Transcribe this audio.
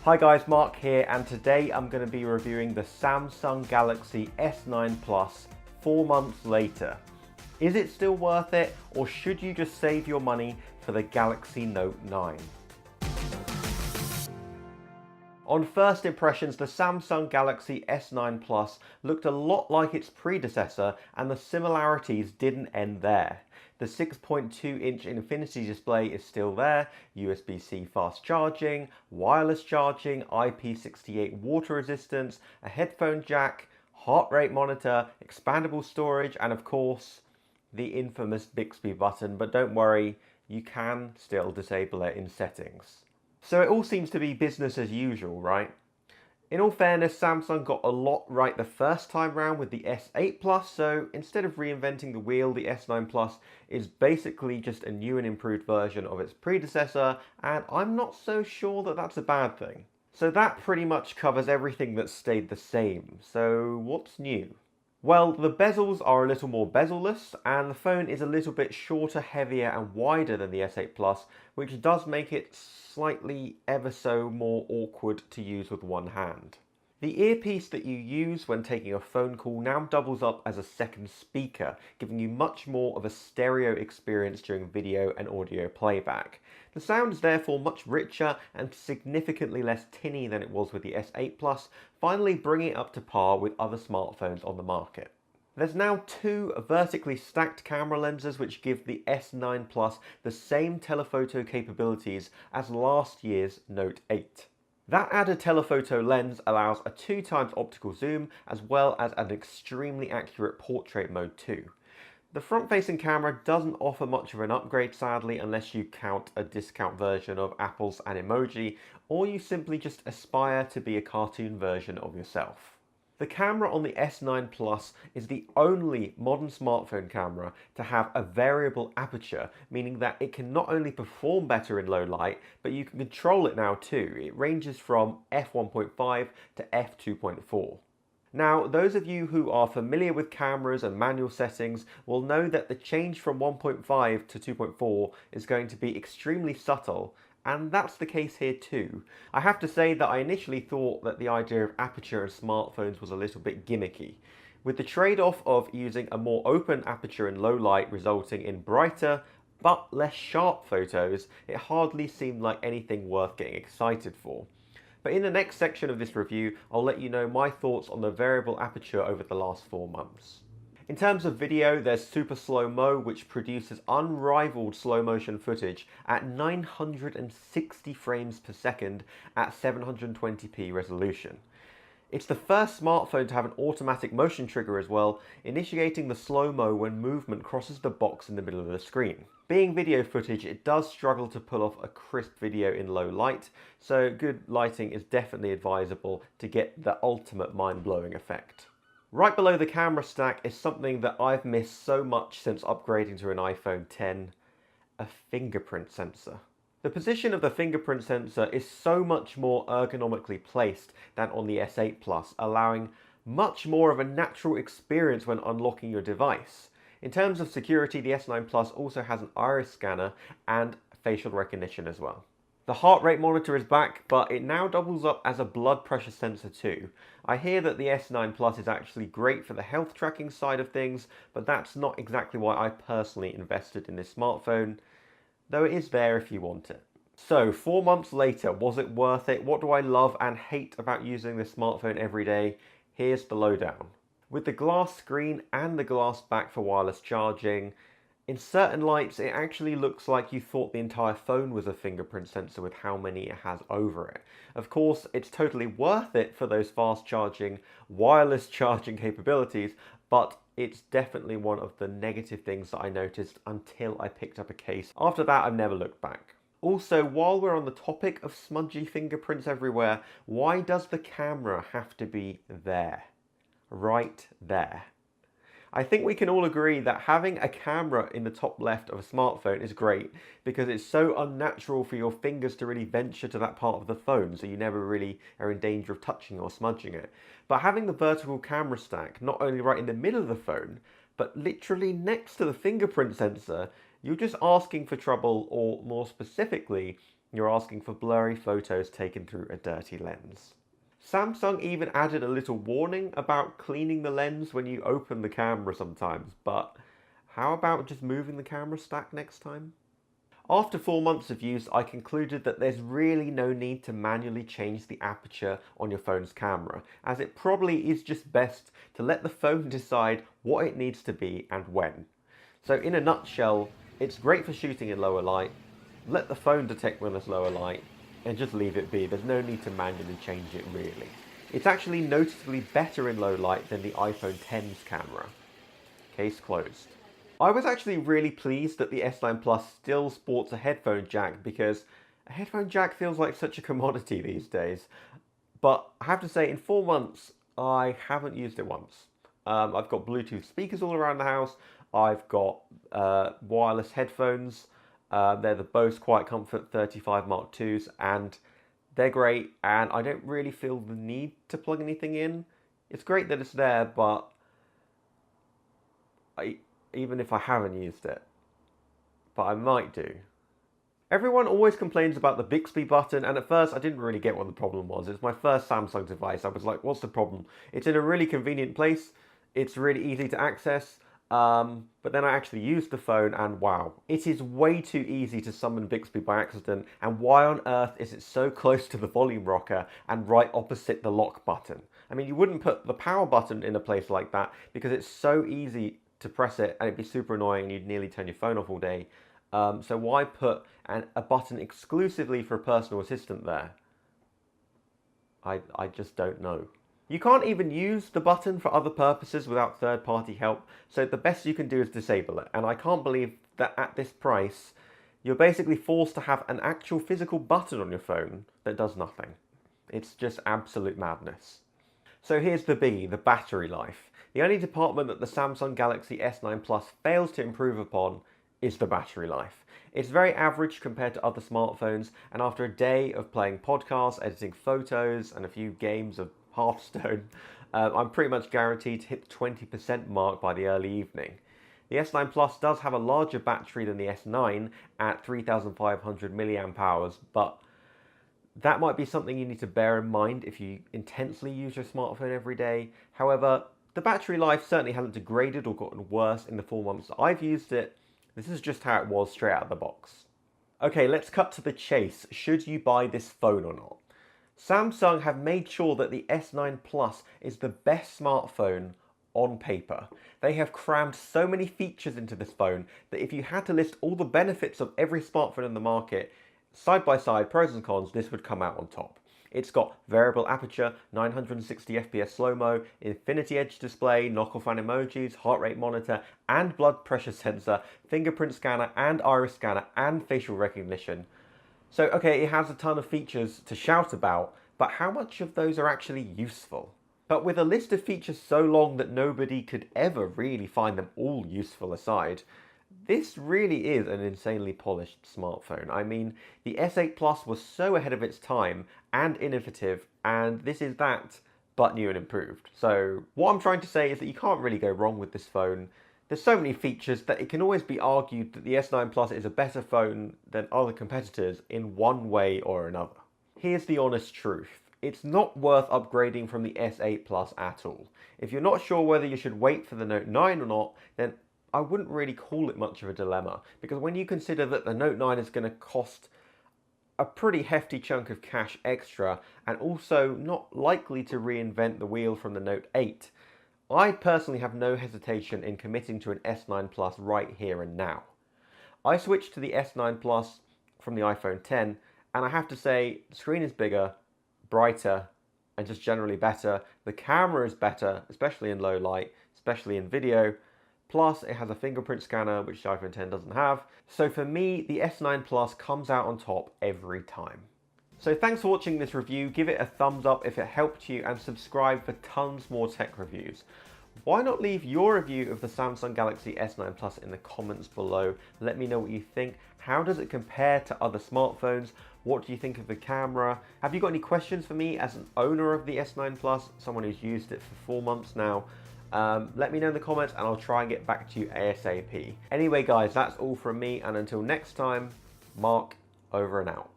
Hi guys, Mark here, and today I'm going to be reviewing the Samsung Galaxy S9 Plus 4 months later. Is it still worth it, or should you just save your money for the Galaxy Note 9? On first impressions, the Samsung Galaxy S9 Plus looked a lot like its predecessor, and the similarities didn't end there. The 6.2-inch Infinity display is still there, USB-C fast charging, wireless charging, IP68 water resistance, a headphone jack, heart rate monitor, expandable storage, and of course, the infamous Bixby button, but don't worry, you can still disable it in settings. So it all seems to be business as usual, right? In all fairness, Samsung got a lot right the first time round with the S8 Plus, so instead of reinventing the wheel, the S9 Plus is basically just a new and improved version of its predecessor, and I'm not so sure that that's a bad thing. So that pretty much covers everything that stayed the same. So what's new? Well, the bezels are a little more bezel-less, and the phone is a little bit shorter, heavier and wider than the S8 Plus, which does make it slightly ever so more awkward to use with one hand. The earpiece that you use when taking a phone call now doubles up as a second speaker, giving you much more of a stereo experience during video and audio playback. The sound is therefore much richer and significantly less tinny than it was with the S8 Plus, finally bringing it up to par with other smartphones on the market. There's now two vertically stacked camera lenses which give the S9 Plus the same telephoto capabilities as last year's Note 8. That added telephoto lens allows a 2x optical zoom as well as an extremely accurate portrait mode too. The front-facing camera doesn't offer much of an upgrade sadly, unless you count a discount version of Apple's Animoji, or you simply just aspire to be a cartoon version of yourself. The camera on the S9 Plus is the only modern smartphone camera to have a variable aperture, meaning that it can not only perform better in low light, but you can control it now too. It ranges from f1.5 to f2.4. Now, those of you who are familiar with cameras and manual settings will know that the change from 1.5 to 2.4 is going to be extremely subtle, and that's the case here too. I have to say that I initially thought that the idea of aperture in smartphones was a little bit gimmicky, with the trade-off of using a more open aperture in low light resulting in brighter but less sharp photos. It hardly seemed like anything worth getting excited for. But in the next section of this review, I'll let you know my thoughts on the variable aperture over the last 4 months. In terms of video, there's Super Slow-Mo, which produces unrivaled slow motion footage at 960 frames per second at 720p resolution. It's the first smartphone to have an automatic motion trigger as well, initiating the slow-mo when movement crosses the box in the middle of the screen. Being video footage, it does struggle to pull off a crisp video in low light, so good lighting is definitely advisable to get the ultimate mind-blowing effect. Right below the camera stack is something that I've missed so much since upgrading to an iPhone X, a fingerprint sensor. The position of the fingerprint sensor is so much more ergonomically placed than on the S8 Plus, allowing much more of a natural experience when unlocking your device. In terms of security, the S9 Plus also has an iris scanner and facial recognition as well. The heart rate monitor is back, but it now doubles up as a blood pressure sensor too. I hear that the S9 Plus is actually great for the health tracking side of things, but that's not exactly why I personally invested in this smartphone, though it is there if you want it. So 4 months later, was it worth it? What do I love and hate about using this smartphone every day? Here's the lowdown. With the glass screen and the glass back for wireless charging, in certain lights it actually looks like you thought the entire phone was a fingerprint sensor with how many it has over it. Of course, it's totally worth it for those fast charging, wireless charging capabilities, but it's definitely one of the negative things that I noticed until I picked up a case. After that, I've never looked back. Also, while we're on the topic of smudgy fingerprints everywhere, why does the camera have to be there? Right there. I think we can all agree that having a camera in the top left of a smartphone is great because it's so unnatural for your fingers to really venture to that part of the phone, so you never really are in danger of touching or smudging it. But having the vertical camera stack not only right in the middle of the phone, but literally next to the fingerprint sensor, you're just asking for trouble, or more specifically, You're asking for blurry photos taken through a dirty lens. Samsung even added a little warning about cleaning the lens when you open the camera sometimes, but how about just moving the camera stack next time? After 4 months of use, I concluded that there's really no need to manually change the aperture on your phone's camera, as it probably is just best to let the phone decide what it needs to be and when. So in a nutshell, it's great for shooting in lower light, let the phone detect when there's lower light, and just leave it be. There's no need to manually change it really. It's actually noticeably better in low light than the iPhone X's camera. Case closed. I was actually really pleased that the S9 Plus still sports a headphone jack, because a headphone jack feels like such a commodity these days. But I have to say, in 4 months, I haven't used it once. I've got Bluetooth speakers all around the house. I've got wireless headphones. They're the Bose Quiet Comfort 35 Mark IIs, and they're great, and I don't really feel the need to plug anything in. It's great that it's there, but even if I haven't used it, but I might do. Everyone always complains about the Bixby button, and at first I didn't really get what the problem was. It's my first Samsung device. I was like, what's the problem? It's in a really convenient place. It's really easy to access. But then I actually used the phone, and wow, it is way too easy to summon Bixby by accident. And why on earth is it so close to the volume rocker and right opposite the lock button? I mean, you wouldn't put the power button in a place like that because it's so easy to press it and it'd be super annoying and you'd nearly turn your phone off all day. So why put a button exclusively for a personal assistant there? I just don't know. You can't even use the button for other purposes without third-party help, so the best you can do is disable it. And I can't believe that at this price, you're basically forced to have an actual physical button on your phone that does nothing. It's just absolute madness. So here's the biggie, the battery life. The only department that the Samsung Galaxy S9 Plus fails to improve upon is the battery life. It's very average compared to other smartphones, and after a day of playing podcasts, editing photos, and a few games of Hearthstone, I'm pretty much guaranteed to hit the 20% mark by the early evening. The S9 Plus does have a larger battery than the S9 at 3,500 milliamp hours, but that might be something you need to bear in mind if you intensely use your smartphone every day. However, the battery life certainly hasn't degraded or gotten worse in the 4 months that I've used it. This is just how it was straight out of the box. Okay, let's cut to the chase. Should you buy this phone or not? Samsung have made sure that the S9 Plus is the best smartphone on paper. They have crammed so many features into this phone that if you had to list all the benefits of every smartphone in the market, side by side, pros and cons, this would come out on top. It's got variable aperture, 960 FPS slow-mo, infinity edge display, knock-off an emojis, heart rate monitor, and blood pressure sensor, fingerprint scanner and iris scanner, and facial recognition. So, okay, it has a ton of features to shout about, but how much of those are actually useful? But with a list of features so long that nobody could ever really find them all useful aside, this really is an insanely polished smartphone. I mean, the S8 Plus was so ahead of its time and innovative, and this is that, but new and improved. So what I'm trying to say is that you can't really go wrong with this phone. There's so many features that it can always be argued that the S9 Plus is a better phone than other competitors in one way or another. Here's the honest truth. It's not worth upgrading from the S8 Plus at all. If you're not sure whether you should wait for the Note 9 or not, then I wouldn't really call it much of a dilemma, because when you consider that the Note 9 is going to cost a pretty hefty chunk of cash extra and also not likely to reinvent the wheel from the Note 8, I personally have no hesitation in committing to an S9 Plus right here and now. I switched to the S9 Plus from the iPhone X, and I have to say the screen is bigger, brighter, and just generally better. The camera is better, especially in low light, especially in video. Plus, it has a fingerprint scanner, which the iPhone X doesn't have. So for me, the S9 Plus comes out on top every time. So thanks for watching this review. Give it a thumbs up if it helped you, and subscribe for tons more tech reviews. Why not leave your review of the Samsung Galaxy S9 Plus in the comments below? Let me know what you think. How does it compare to other smartphones? What do you think of the camera? Have you got any questions for me as an owner of the S9 Plus, someone who's used it for 4 months now? Let me know in the comments and I'll try and get back to you ASAP. Anyway guys, that's all from me, and until next time, Mark, over and out.